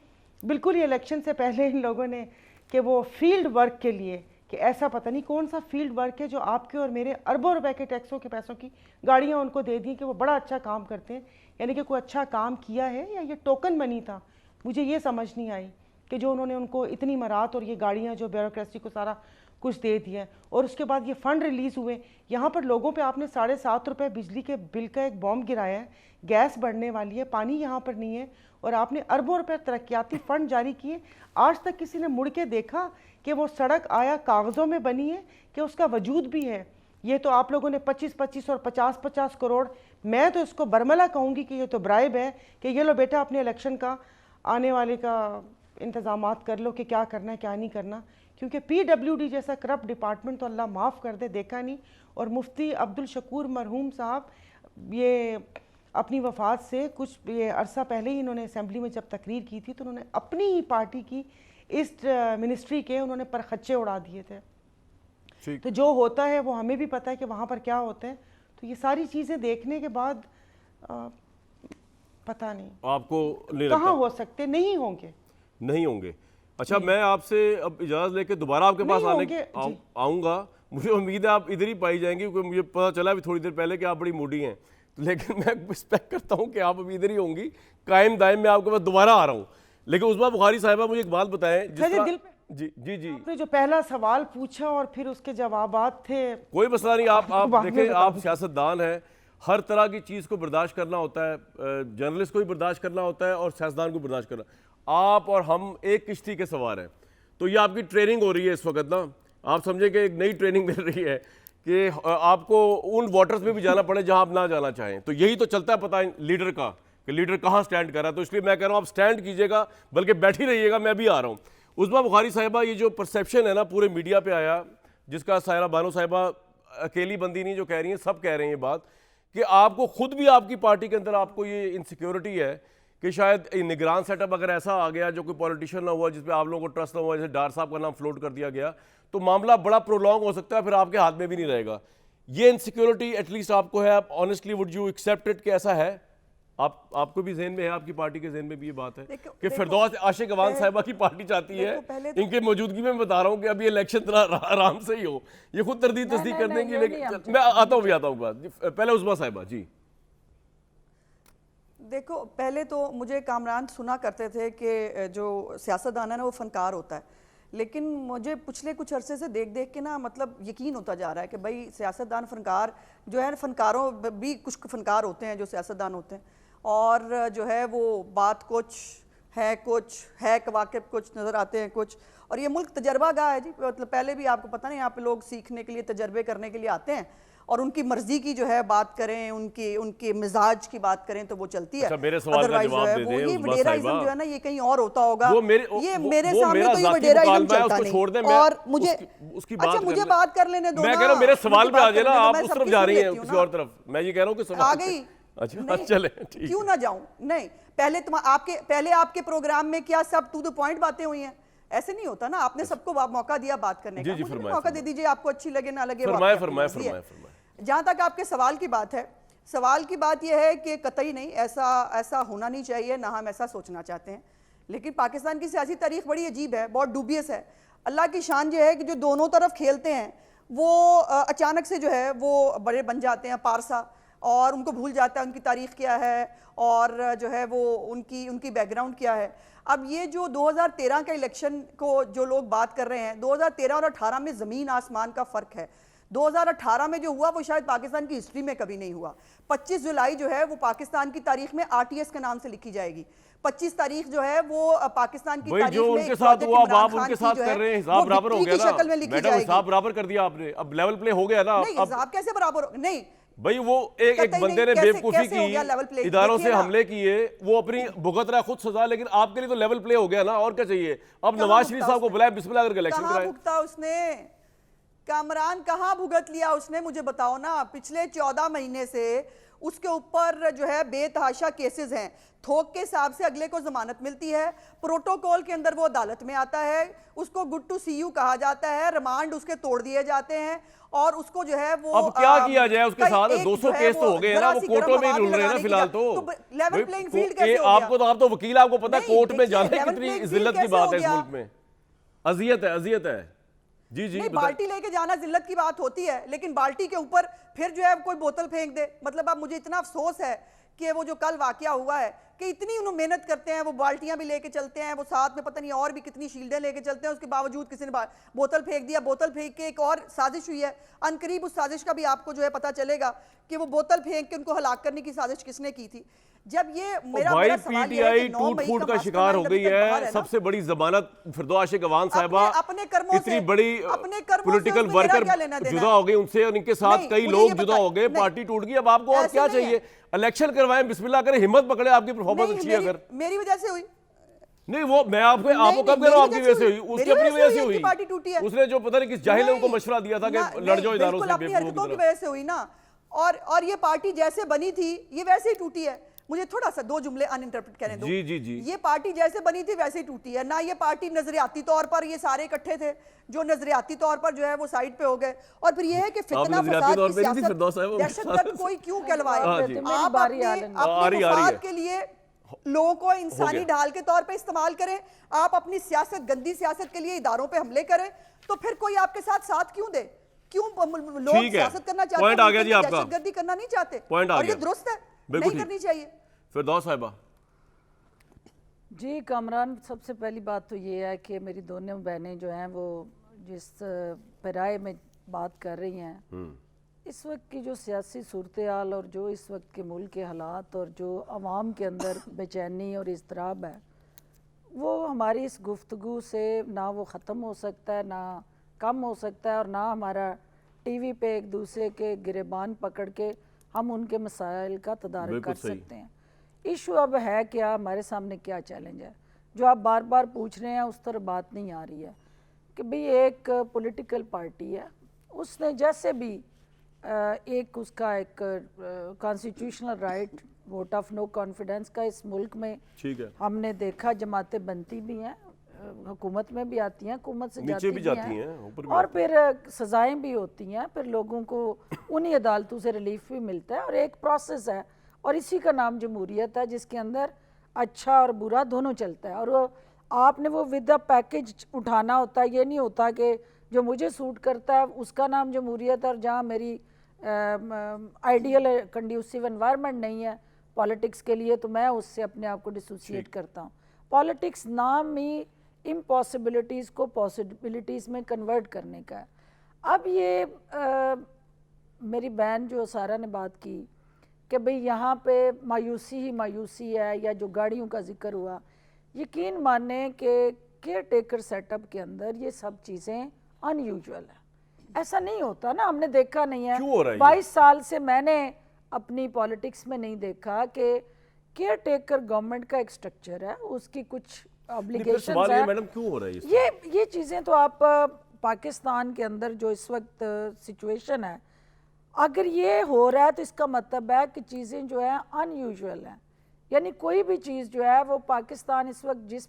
बिल्कुल ये इलेक्शन से पहले इन लोगों ने कि वो फील्ड वर्क के लिए, कि ऐसा पता नहीं कौन सा फील्ड वर्क है जो आपके और मेरे अरबों रुपए के टैक्सों के पैसों की गाड़ियां उनको दे दी कि वो बड़ा अच्छा काम करते हैं, यानी कि कोई अच्छा काम किया है या ये टोकन मनी था? मुझे ये समझ नहीं आई कि जो उन्होंने उनको इतनी मरात और ये गाड़ियाँ जो ब्यूरोक्रेसी को सारा कुछ दे दिया है और उसके बाद ये फ़ंड रिलीज़ हुए। यहाँ पर लोगों पे आपने 7.5 रुपये बिजली के बिल का एक बॉम्ब गिराया है, गैस बढ़ने वाली है, पानी यहाँ पर नहीं है और आपने अरबों रुपए तरक्याती फ़ंड जारी किए। आज तक किसी ने मुड़ के देखा कि वो सड़क आया कागज़ों में बनी है कि उसका वजूद भी है? ये तो आप लोगों ने 25-25 और 50-50 करोड़, मैं तो इसको बरमला कहूँगी कि ये तो ब्राइब है कि ये लो बेटा अपने इलेक्शन का आने वाले का इंतज़ामात कर लो कि क्या करना है क्या नहीं करना, क्योंकि PWD जैसा करप्ट डिपार्टमेंट तो अल्लाह माफ़ कर दे देखा नहीं। और मुफ्ती अब्दुल शकूर मरहूम साहब, ये अपनी वफ़ात से कुछ ये अरसा पहले ही इन्होंने असेंबली में जब तकरीर की थी तो उन्होंने अपनी ही पार्टी की इस मिनिस्ट्री के उन्होंने परखच्चे उड़ा दिए थे। तो जो होता है वो हमें भी पता है कि वहाँ पर क्या होता है। तो ये सारी चीज़ें देखने के बाद पता नहीं आपको नहीं कहाँ हो सकते, नहीं होंगे। अच्छा, मैं आपसे अब इजाज़त लेके दोबारा आपके पास आऊँगा। मुझे उम्मीद है आप इधर ही पाई जाएंगी, क्योंकि मुझे पता चला अभी थोड़ी देर पहले कि आप बड़ी मूडी हैं, लेकिन मैं एक्सपेक्ट करता हूँ कि आप अभी इधर ही होंगी, कायम दायम में आपके पास दोबारा आ रहा हूँ। लेकिन उस्मा बुखारी साहिबा, मुझे एक बात बताएं, जी जी जी, आपने जो पहला सवाल पूछा और फिर उसके जवाबात थे, कोई मसला नहीं। आप देखें, आप सियासतदान हैं, हर तरह की चीज़ को बर्दाश्त करना होता है, जर्नलिस्ट को भी बर्दाश्त करना होता है और सियासतदान को बर्दाश्त करना। आप और हम एक किश्ती के सवार हैं, तो ये आपकी ट्रेनिंग हो रही है इस वक्त ना, आप समझे कि एक नई ट्रेनिंग मिल रही है कि आपको उन वाटर्स में भी जाना पड़े जहां आप ना जाना चाहें। तो यही तो चलता है पता है लीडर का कि लीडर कहाँ स्टैंड कर रहा है। तो इसलिए मैं कह रहा हूँ आप स्टैंड कीजिएगा, बल्कि बैठी रहिएगा, मैं भी आ रहा हूँ। उस्मा बुखारी साहिबा, ये जो परसेप्शन है ना पूरे मीडिया पे आया, जिसका सायरा बानो साहिबा अकेली बंदी नहीं जो कह रही हैं, सब कह रहे हैं ये बात कि आपको खुद भी आपकी पार्टी के अंदर आपको ये इनसिक्योरिटी है कि शायद निगरान सेटअप अगर ऐसा आ गया जो कोई पॉलिटिशियन ना हुआ, जिसपे आप लोगों को ट्रस्ट ना हुआ, जैसे डार साहब का नाम फ्लोट कर दिया गया, तो मामला बड़ा प्रोलॉन्ग हो सकता है, फिर आपके हाथ में भी नहीं रहेगा। ये इनसिक्योरिटी एटलीस्ट आपको है, आप honestly would you accept it कि ऐसा है? आपको भी ज़हन में है, आपकी पार्टी के ज़हन में भी ये बात है कि फिरदौस आशिक अवान साहिबा की पार्टी चाहती है, इनके मौजूदगी में मैं बता रहा हूँ कि अभी इलेक्शन आराम से ही हो, ये खुद तस्दीक कर देंगी। लेकिन मैं आता हूँ बात, पहले उस्मा साहिबा जी। देखो, पहले तो मुझे कामरान सुना करते थे कि जो सियासतदान है ना वो फनकार होता है, लेकिन मुझे पिछले कुछ अरसे से देख देख के ना मतलब यकीन होता जा रहा है कि भाई सियासतदान फनकार जो है, फनकारों भी कुछ फनकार होते हैं जो सियासतदान होते हैं, और जो है वो बात कुछ है वाकिब कुछ नज़र आते हैं कुछ। और ये मुल्क तजर्बा गाह है जी, मतलब पहले भी आपको पता नहीं, यहाँ पे लोग सीखने के लिए, तजर्बे करने के लिए आते हैं, और उनकी मर्जी की जो है बात करें, उनके मिजाज की बात करें तो वो चलती है। अच्छा, मेरे सवाल का जवाब दे दें। ये वडेराइज्म जो है ना, ये कहीं और होता होगा, ये मेरे सामने तो ये वडेराइज्म चलता नहीं। और मुझे अच्छा, मुझे बात कर लेने दो ना। मैं कह रहा हूं मेरे सवाल पे आ जाए ना, आप उस तरफ जा रही हैं किसी और तरफ, मैं ये कह रहा हूं कि आ गई। अच्छा चले, क्यों ना जाऊं? नहीं, पहले आपके प्रोग्राम में क्या सब टू द पॉइंट बातें हुई हैं? ऐसे नहीं होता ना, आपने सबको मौका दिया बात करने का, मुझे मौका दे दीजिए, आपको अच्छी लगे ना लगे। फरमाए। जहां तक आपके सवाल की बात है, सवाल की बात यह है कि कतई नहीं, ऐसा होना नहीं चाहिए, ना हम ऐसा सोचना चाहते हैं। लेकिन पाकिस्तान की सियासी तारीख बड़ी अजीब है, बहुत डूबियस है। अल्लाह की शान ये है कि जो दोनों तरफ खेलते हैं वो अचानक से जो है वो बड़े बन जाते हैं पारसा, और उनको भूल जाता है उनकी तारीख क्या है, और जो है वो उनकी बैकग्राउंड क्या है। अब ये जो 2013 के इलेक्शन को जो लोग बात कर रहे हैं, 2013 और 18 में ज़मीन आसमान का फ़र्क है। 2018 में जो हुआ वो शायद पाकिस्तान की हिस्ट्री में कभी नहीं हुआ। 25 जुलाई जो है वो पाकिस्तान की तारीख में RTS के नाम से लिखी जाएगी। 25 तारीख जो है वो पाकिस्तान की तारीख में उनके साथ हुआ, आप उनके साथ कर रहे हैं, हिसाब बराबर हो गया ना मैडम, हिसाब बराबर कर दिया आपने, अब लेवल प्ले हो गया ना। नहीं, हिसाब कैसे बराबर? नहीं भाई, वो एक बंदे ने बेवकूफी की, इदारों से हमले किए, वो अपनी भुगत रहा खुद सजा, लेकिन आपके लिए तो लेवल प्ले हो गया ना, और क्या चाहिए? अब नवाज शरीफ साहब को बुलाए, बिस्मिल्लाह करके इलेक्शन कराए। भुगता उसने कामरान, कहाँ भुगत लिया उसने, मुझे बताओ ना। पिछले 14 महीने से उसके ऊपर जो है बेतहाशा केसेस हैं। थोक के हिसाब से अगले को जमानत मिलती है, प्रोटोकॉल के अंदर वो अदालत में आता है, उसको गुड टू सी यू कहा जाता है, रिमांड उसके तोड़ दिए जाते हैं, और उसको जो है वो अब क्या किया जाए उसके साथ? 200 केस तो हो गए ना, वो कोर्टों में ही रुल रहे हैं ना फिलहाल। तो लेवल प्लेइंग फील्ड कैसे हो गया? आप तो वकील, आपको पता है कोर्ट में जाने कितनी जिल्लत की बात है इस मुल्क में, अजियत है। जी नहीं, बाल्टी लेके जाना जिल्लत की बात होती है, लेकिन बाल्टी के ऊपर फिर जो है कोई बोतल फेंक दे, मतलब अब मुझे इतना अफसोस है कि वो जो कल वाकया हुआ है कि इतनी उन्होंने मेहनत करते हैं, वो बाल्टियां भी लेके चलते हैं, वो साथ में पता नहीं और भी कितनी शील्डें लेके चलते हैं, उसके बावजूद किसी ने बोतल फेंक दिया। बोतल फेंक के एक और साजिश हुई है, अनकरीब उस साजिश का भी आपको जो है पता चलेगा कि वो बोतल फेंक के उनको हलाक करने की साजिश किसने की थी। जब ये मेरा पीटीआई टूट-फूट का शिकार हो गई है, सबसे बड़ी जमानत फिरदौस आशिक अवान साहिबा, इतनी बड़ी पॉलिटिकल वर्कर जुदा हो गई उनसे, और इनके साथ कई लोग जुदा हो गए, पार्टी टूट गई। अब आपको और क्या चाहिए? इलेक्शन करवाएं, बिस्मिल्लाह करें, हिम्मत पकड़े, आपकी परफॉर्मेंस अच्छी है। अगर मेरी वजह से हुई नहीं, वो मैं आपको कब कह रहा हूँ आपकी वजह से हुई, उसकी अपनी वजह से हुई। पार्टी टूटी है, उसने जो पता नहीं किस जाहिल को मशवरा दिया था कि लड़ जाओ इदारों से, अपनी हरकतों की वजह से हुई ना। और ये पार्टी जैसे बनी थी ये वैसे ही टूटी है। मुझे थोड़ा सा 2 जुमले अनइंटरप्रेट करने दो। जी। ये पार्टी जैसे बनी थी वैसे ही टूटी है ना। ये पार्टी नजरियाती तौर पर ये सारे इकट्ठे थे, जो नजरियाती तौर पर जो है वो साइड पे हो गए। और फिर ये है कि फितना फसाद की सियासत, दहशतगर्द कोई क्यों कहलवाए? आप अपने मफाद के लिए लोगों को इंसानी ढाल के तौर पे इस्तेमाल करें, आप अपनी सियासत, गंदी सियासत के लिए इदारों पे हमले करें, तो फिर कोई आपके साथ क्यों दे? क्यों लोग सियासत करना चाहते हैं, दहशतगर्दी करना नहीं चाहते, और ये दुरुस्त है, नहीं करनी चाहिए। फिरदौस साहिबा जी, कामरान, सबसे पहली बात तो ये है कि मेरी दोनों बहनें जो हैं वो जिस पैराए में बात कर रही हैं, इस वक्त की जो सियासी सूरत हाल और जो इस वक्त के मुल्क के हालात और जो आवाम के अंदर बेचैनी और इज़्तिराब है, वो हमारी इस गुफ्तगू से ना वो ख़त्म हो सकता है, ना कम हो सकता है, और ना हमारा टीवी पे एक दूसरे के गिरेबान पकड़ के हम उनके मसाइल का तदारुक कर सकते हैं। इशू अब है क्या, हमारे सामने क्या चैलेंज है जो आप बार बार पूछ रहे हैं, उस तरह बात नहीं आ रही है कि भाई एक पॉलिटिकल पार्टी है, उसने जैसे भी एक उसका एक constitutional right vote of no confidence का इस मुल्क में ठीक है, हमने देखा, जमातें बनती भी हैं, हुकूमत में भी आती हैं, हुकूमत से नीचे भी जाती हैं, हैं, ऊपर भी और फिर सजाएं भी होती हैं, फिर लोगों को उन्हीं अदालतों से रिलीफ भी मिलता है, और एक प्रोसेस है, और इसी का नाम जमहूरियत है, जिसके अंदर अच्छा और बुरा दोनों चलता है। और वो आपने वो विद द पैकेज उठाना होता है, ये नहीं होता कि जो मुझे सूट करता है उसका नाम जमहूरियत, और जहाँ मेरी आइडियल कंड्यूसिव एनवायरनमेंट नहीं है पॉलिटिक्स के लिए, तो मैं उससे अपने आप को डिसोसिएट करता हूँ। पॉलिटिक्स नाम ही इम्पॉसिबिलिटीज़ को पॉसिबिलिटीज़ में कन्वर्ट करने का है। अब ये मेरी बहन जो सारा ने बात की कि भाई यहाँ पे मायूसी ही मायूसी है, या जो गाड़ियों का जिक्र हुआ, यकीन माने कि केयर टेकर सेटअप के अंदर ये सब चीज़ें अनयूजुअल है। ऐसा नहीं होता ना, हमने देखा नहीं है, क्यों हो रहा है ये? 22 साल से मैंने अपनी पॉलिटिक्स में नहीं देखा कि केयर टेकर गवर्नमेंट का एक स्ट्रक्चर है, उसकी कुछ नहीं, फिर ऑब्लिगेशंस सवाल ये है। मैडम क्यों हो रहा है ये? ये चीज़ें तो आप पाकिस्तान के अंदर जो इस वक्त सिचुएशन है, अगर ये हो रहा है तो इसका मतलब है कि चीज़ें जो है अनयूजुअल हैं। यानी कोई भी चीज़ जो है वो पाकिस्तान इस वक्त जिस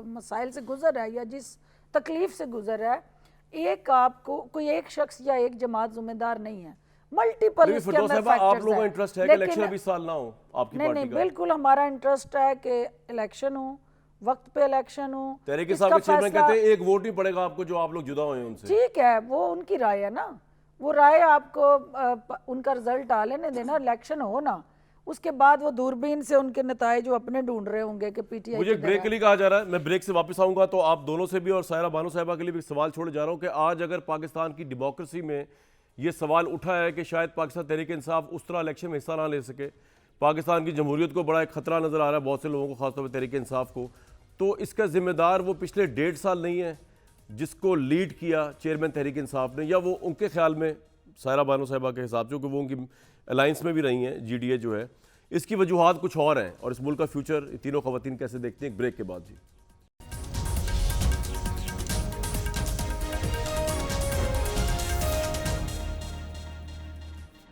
मसाइल से गुजर रहा है या जिस तकलीफ से गुजर रहा है, एक आपको कोई एक शख्स या एक जमात जिम्मेदार नहीं है, मल्टीपल लेकिन इसके फिरदौस अंदर साहिबा, आप फैक्टर्स लोगों का हैं। इंटरेस्ट है कि लेकिन- इलेक्शन अभी साल ना हो आपकी नहीं पार्टी नहीं, का? बिल्कुल हमारा इंटरेस्ट है कि इलेक्शन हो, वक्त पे इलेक्शन हो। तहरीक इसका साहब के चेयरमैन फैसला- कहते हैं एक वोट नहीं पड़ेगा आपको जो आप लोग जुदा हुए हैं उनसे। ठीक है, वो उनकी राय है ना, वो राय आपको उनका रिजल्ट आ लेने देना, इलेक्शन हो ना, उसके बाद वो दूरबीन से उनके नताए जो अपने ढूंढ रहे होंगे कि पीटीआई मुझे एक ब्रेक के लिए कहा जा रहा है, मैं ब्रेक से वापस आऊंगा तो आप दोनों से भी और सायरा बानो साहिबा के लिए भी एक सवाल छोड़े जा रहा हूं कि आज अगर पाकिस्तान की डेमोक्रेसी में ये सवाल उठा है कि शायद पाकिस्तान तहरीक इंसाफ उस तरह इलेक्शन में हिस्सा ना ले सके, पाकिस्तान की जमहूरियत को बड़ा एक खतरा नजर आ रहा है बहुत से लोगों को, खासतौर पर तहरीक इंसाफ को, तो इसका जिम्मेदार वो पिछले 1.5 साल नहीं है जिसको लीड किया चेयरमैन तहरीक इंसाफ ने, या वो उनके ख्याल में सायरा बानो साहिबा के हिसाब से, क्योंकि वो उनकी अलायंस में भी रही हैं, जीडीए जो है, इसकी वजूहात कुछ और हैं, और इस मुल्क का फ्यूचर तीनों खवातीन कैसे देखते हैं, एक ब्रेक के बाद। जी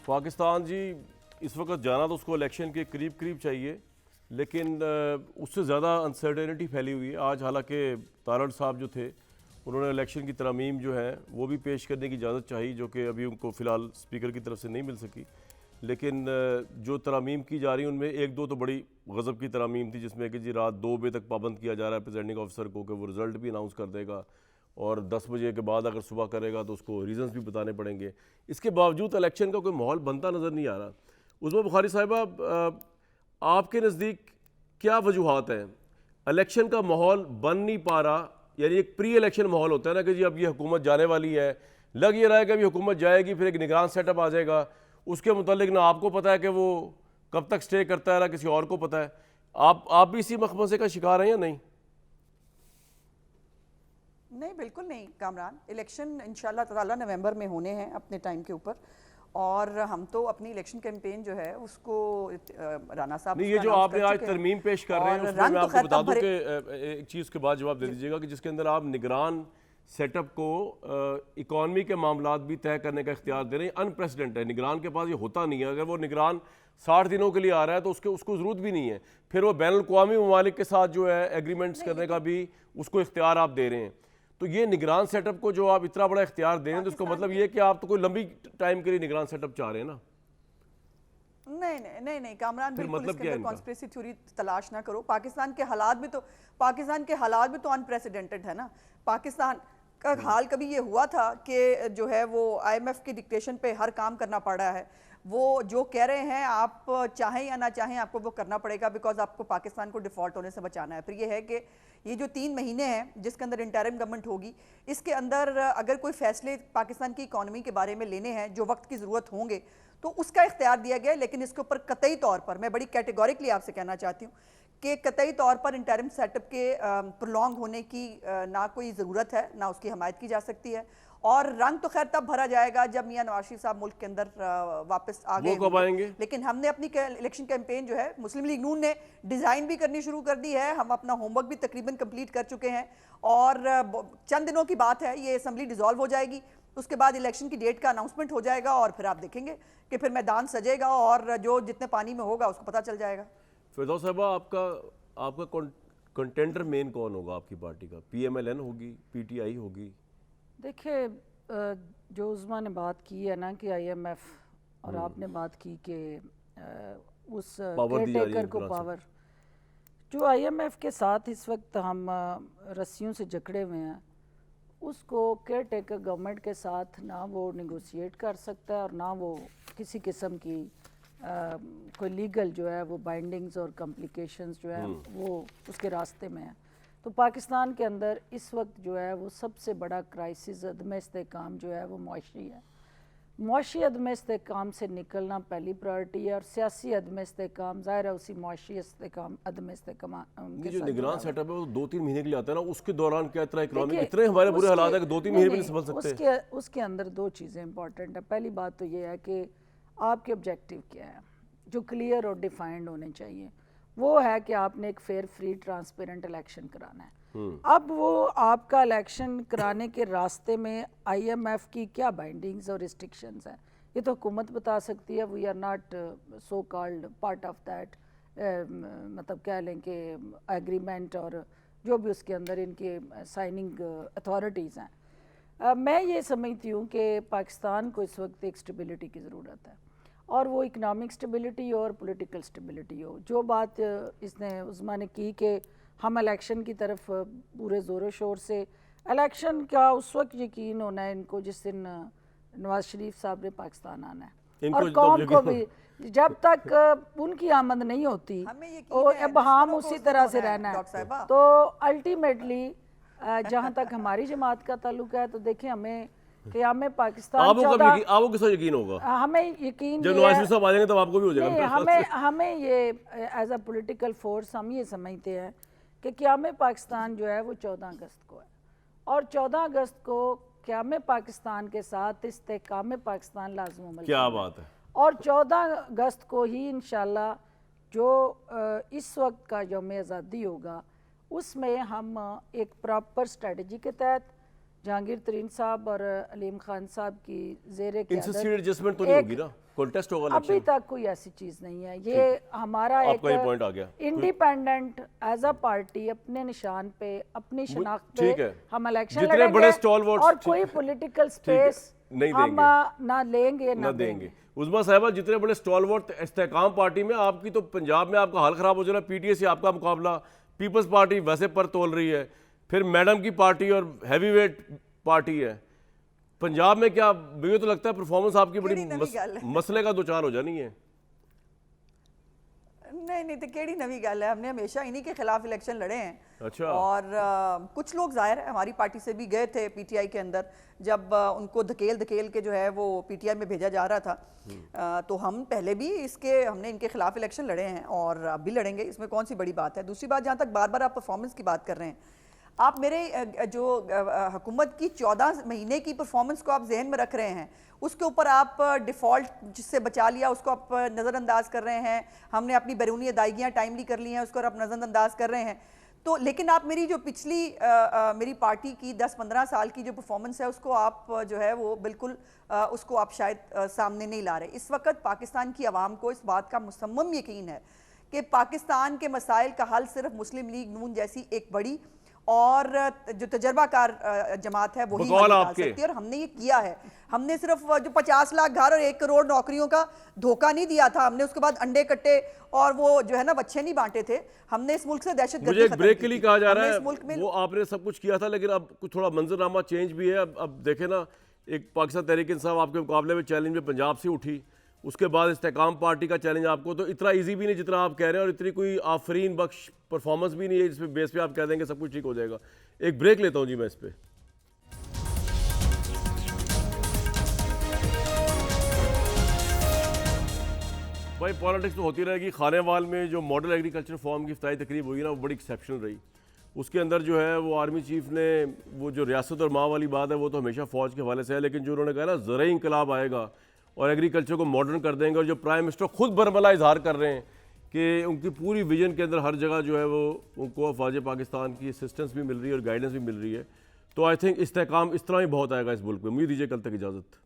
पाकिस्तान जी इस वक्त जाना तो उसको इलेक्शन के करीब करीब चाहिए, लेकिन उससे ज़्यादा अनसर्टेनिटी फैली हुई है। आज हालांकि तारड़ साहब जो थे उन्होंने इलेक्शन की तरमीम जो है वो भी पेश करने की इजाज़त चाहिए, जो कि अभी उनको फ़िलहाल स्पीकर की तरफ से नहीं मिल सकी, लेकिन जो तरमीम की जा रही हैं उनमें एक दो तो बड़ी गज़ब की तरमीम थी, जिसमें कि जी रात 2 बजे तक पाबंद किया जा रहा है प्रेसिडेंटिंग ऑफिसर को कि वो रिज़ल्ट भी अनाउंस कर देगा, और 10 बजे के बाद अगर सुबह करेगा तो उसको रीजंस भी बताने पड़ेंगे। इसके बावजूद इलेक्शन का कोई माहौल बनता नज़र नहीं आ रहा। उस्मा बुखारी साहिबा, आपके नज़दीक क्या वजूहात हैं, इलेक्शन का माहौल बन नहीं पा रहा? यानी एक प्री इलेक्शन माहौल होता है ना कि जी अब ये हुकूमत जाने वाली है, लग ये रहा है कि अभी हुकूमत जाएगी, फिर एक निगरान सेटअप आ जाएगा, उसके मुतालिक ना आपको पता है कि वो कब तक स्टे करता है ना किसी और को पता है। आप भी इसी मखमसे का शिकार हैं या नहीं? नहीं, बिल्कुल नहीं कामरान। इलेक्शन इंशाल्लाह ताला नवंबर में होने हैं अपने टाइम के ऊपर, और हम तो अपनी इलेक्शन कैंपेन जो है उसको राना साहब नहीं, ये जो आपने आज तरमीम पेश कर रहे हैं उसमें मैं आपको बता दूं कि एक चीज़ के बाद जवाब दे दीजिएगा कि जिसके अंदर आप निगरान सेटअप को इकॉनमी के मामलात भी तय करने का इख्तियार दे रहे हैं, अनप्रेसिडेंट है। निगरान के पास ये होता नहीं है। अगर वो निगरान 60 दिनों के लिए आ रहा है तो उसको ज़रूरत भी नहीं है, फिर वो बैनुल अक़वामी ममालिक के साथ जो है एग्रीमेंट्स करने का भी उसको इख्तियार आप दे रहे हैं। तो ये निगरान सेटअप को जो आप इतना बड़ा इख्तियार दे रहे हैं तो उसका मतलब ये कि आप तो कोई लंबी टाइम के लिए निगरान सेटअप चाह रहे हैं ना? नहीं नहीं नहीं नहीं कामरान, बिल्कुल मतलब इसके अंदर कॉन्स्पिरेसी थ्योरी तलाश ना करो। पाकिस्तान के हालात भी तो अनप्रेसिडेंटेड है ना। पाकिस्तान का हाल कभी ये हुआ था कि जो है वो IMF की डिक्टेशन पे हर काम करना पड़ रहा है। वो जो कह रहे हैं आप चाहें या ना चाहें आपको वो करना पड़ेगा, बिकॉज आपको पाकिस्तान को डिफॉल्ट होने से बचाना है। फिर ये है कि ये जो 3 महीने हैं जिसके अंदर इंटरिम गवर्नमेंट होगी, इसके अंदर अगर कोई फैसले पाकिस्तान की इकॉनमी के बारे में लेने हैं जो वक्त की ज़रूरत होंगे तो उसका इख्तियार दिया गया है। लेकिन इसके ऊपर कतई तौर पर मैं बड़ी कैटेगोरिकली आपसे कहना चाहती हूँ कि कतई तौर पर इंटरिम सेटअप के प्रोलॉन्ग होने की ना कोई ज़रूरत है, ना उसकी हमायत की जा सकती है। और रंग तो खैर तब भरा जाएगा जब मियां नवाज शरीफ साहब मुल्क के अंदर वापस आ गए। वो कब आएंगे? लेकिन हमने अपनी इलेक्शन कैंपेन जो है मुस्लिम लीग नून ने डिज़ाइन भी करनी शुरू कर दी है। हम अपना होमवर्क भी तकरीबन कंप्लीट कर चुके हैं और चंद दिनों की बात है ये असेंबली डिसॉल्व हो जाएगी। उसके बाद इलेक्शन की डेट का अनाउंसमेंट हो जाएगा और फिर आप देखेंगे कि फिर मैदान सजेगा और जो जितने पानी में होगा उसको पता चल जाएगा। फिरदौस साहिबा, आपका कंटेंडर मेन कौन होगा आपकी पार्टी का? PMLN होगी, PTI होगी? देखिए, जो उस्मा ने बात की है ना कि IMF, और आपने बात की कि उस पावर दी जा रही है केयरटेकर को इमरान से। पावर, जो IMF के साथ इस वक्त हम रस्सियों से जकड़े हुए हैं, उसको केयरटेकर गवर्नमेंट के साथ ना वो नेगोशिएट कर सकता है और ना वो किसी किस्म की कोई लीगल जो है वो बाइंडिंग्स और कॉम्प्लिकेशंस जो है वो उसके रास्ते में है। तो पाकिस्तान के अंदर इस वक्त जो है वो सबसे बड़ा क्राइसिस अदम इस्तेहकाम जो है वो मुआशी है। मुआशी अदम इस्तेहकाम से निकलना पहली प्रायोरिटी है और सियासी अदम इस्तेहकाम ज़ाहिर है उसी मुआशी इस्तेहकाम अदम इस्तेहकाम ये जो निगरान सेटअप है वो 2-3 महीने के लिए आता है ना, उसके दौरान क्या इतना इकोनॉमिक इतने हमारे बुरे हालात है कि 2-3 महीने भी नहीं संभल सकते। उसके अंदर दो चीज़ें इंपॉर्टेंट है। पहली बात तो ये है कि आपके ऑब्जेक्टिव क्या है, जो क्लियर और डिफाइंड होने चाहिए। वो है कि आपने एक फेयर, फ्री, ट्रांसपेरेंट इलेक्शन कराना है। अब वो आपका इलेक्शन कराने के रास्ते में IMF की क्या बाइंडिंग्स और रिस्ट्रिक्शंस हैं, ये तो हुकूमत बता सकती है। We are not so called part of that, मतलब कह लें कि एग्रीमेंट और जो भी उसके अंदर इनके साइनिंग अथॉरिटीज़ हैं। मैं ये समझती हूँ कि पाकिस्तान को इस वक्त एक स्टेबिलिटी की ज़रूरत है, और वो इकनॉमिक स्टेबिलिटी हो और पॉलिटिकल स्टेबिलिटी हो। जो बात इसने उस्मा ने की कि हम इलेक्शन की तरफ पूरे ज़ोर शोर से, इलेक्शन का उस वक्त यकीन होना है इनको जिस दिन नवाज शरीफ साहब ने पाकिस्तान आना है, और कौम को भी जब तक उनकी आमद नहीं होती और अब हम उसी तरह से रहना है। तो अल्टीमेटली जहाँ तक हमारी जमात का ताल्लुक है तो देखें, हमें क़याम पाकिस्तान आपको किस यकीन होगा? हमें यकीन जब नवाज शरीफ साहब आ जाएंगे तब आपको भी हो जाएगा। हमें ये एज अ पॉलिटिकल फोर्स हम ये समझते हैं कि क़याम पाकिस्तान जो है वो 14 अगस्त को है, और 14 अगस्त को क़याम पाकिस्तान के साथ इस्तेहकाम पाकिस्तान लाज़िम अमल। क्या बात है। और 14 अगस्त को ही इंशाल्लाह जो इस वक्त का यौम आज़ादी होगा उसमें हम एक प्रॉपर स्ट्रेटजी के तहत जहांगीर तरीन साहब और अलीम खान साहब की ज़ेरे एडजस्टमेंट तो नहीं होगी ना, कॉन्टेस्ट होगा अभी तक कोई ऐसी चीज़ नहीं है। ये हमारा एक पॉइंट आ गया, इंडिपेंडेंट एज अ पार्टी अपने निशान पे, अपनी शनाख्त पे हम इलेक्शन जितने बड़े लड़ेंगे और कोई पॉलिटिकल स्पेस हम ना लेंगे ना देंगे। उस्मा साहिबा, जितने बड़े स्टॉलवर्ट इस्तेहकाम पार्टी में, आपकी तो पंजाब में आपका हाल ख़राब हो जा रहा है। PTI से आपका मुकाबला, पीपल्स पार्टी वैसे पर तोल रही है, फिर मैडम की पार्टी और हैवी वेट पार्टी है। पंजाब में क्या मुझे तो लगता है परफॉर्मेंस आपकी बड़ी मसले का दो चार हो जानी है। नहीं तो केड़ी नवी गल है, हमने हमेशा इन्हीं के खिलाफ इलेक्शन लड़े हैं। अच्छा। और कुछ लोग जाहिर है हमारी पार्टी से भी गए थे PTI के अंदर, जब उनको धकेल के जो है वो PTI में भेजा जा रहा था। तो हम पहले भी हमने इनके खिलाफ इलेक्शन लड़े हैं और अब भी लड़ेंगे, इसमें कौन सी बड़ी बात है। दूसरी बात, जहाँ तक बार बार आप परफॉर्मेंस की बात कर रहे हैं, आप मेरे जो हुकूमत की 14 महीने की परफॉर्मेंस को आप जहन में रख रहे हैं, उसके ऊपर आप डिफ़ॉल्ट जिससे बचा लिया उसको आप नज़रअंदाज कर रहे हैं। हमने अपनी बैरूनी अदायगियाँ टाइमली कर ली हैं, उसको आप नज़रअंदाज कर रहे हैं। तो लेकिन आप मेरी जो पिछली मेरी पार्टी की 10-15 साल की जो परफॉर्मेंस है उसको आप जो है वो बिल्कुल उसको आप शायद सामने नहीं ला रहे। इस वक्त पाकिस्तान की आवाम को इस बात का मुसम्मम यकीन है कि पाकिस्तान के मसाइल का हल सिर्फ मुस्लिम लीग नून जैसी एक बड़ी और जो तजर्बाकार जमात है वही निकाल सकती है, और हमने ये किया है। हमने सिर्फ जो 50 लाख घर और 1 करोड़ नौकरियों का धोखा नहीं दिया था, हमने उसके बाद अंडे कट्टे और वो जो है ना बच्चे नहीं बांटे थे। हमने इस मुल्क से दहशतगर्दी मुझे एक ब्रेक के लिए कहा जा रहा है, वो आपने सब कुछ किया था लेकिन अब कुछ थोड़ा मंजरनामा चेंज भी है। अब देखें ना, एक पाकिस्तान तहरीक इंसाफ आपके मुकाबले में चैलेंज में पंजाब से उठी, उसके बाद इस्तेहकाम पार्टी का चैलेंज आपको तो इतना इजी भी नहीं जितना आप कह रहे हैं, और इतनी कोई आफरीन बख्श परफॉर्मेंस भी नहीं है जिसपे बेस पे आप कह देंगे सब कुछ ठीक हो जाएगा। एक ब्रेक लेता हूं जी मैं इस पे। भाई पॉलिटिक्स तो होती रहेगी। खानेवाल में जो मॉडल एग्रीकल्चर फॉर्म की इफ्तारी तकरीब हुई ना, वो बड़ी एक्सेप्शनल रही। उसके अंदर जो है वो आर्मी चीफ ने वो जो रियासत और माँ वाली बात है वो तो हमेशा फ़ौज के हवाले से है, लेकिन जो उन्होंने कहा ना ज़राई इंकलाब आएगा और एग्रीकल्चर को मॉडर्न कर देंगे, और जो प्राइम मिनिस्टर खुद बरमला इजहार कर रहे हैं कि उनकी पूरी विजन के अंदर हर जगह जो है वो उनको अफवाज पाकिस्तान की असिस्टेंस भी मिल रही है और गाइडेंस भी मिल रही है, तो आई थिंक इस्तेहकाम इस तरह ही बहुत आएगा इस मुल्क में। उम्मीद दीजिए कल तक इजाज़त।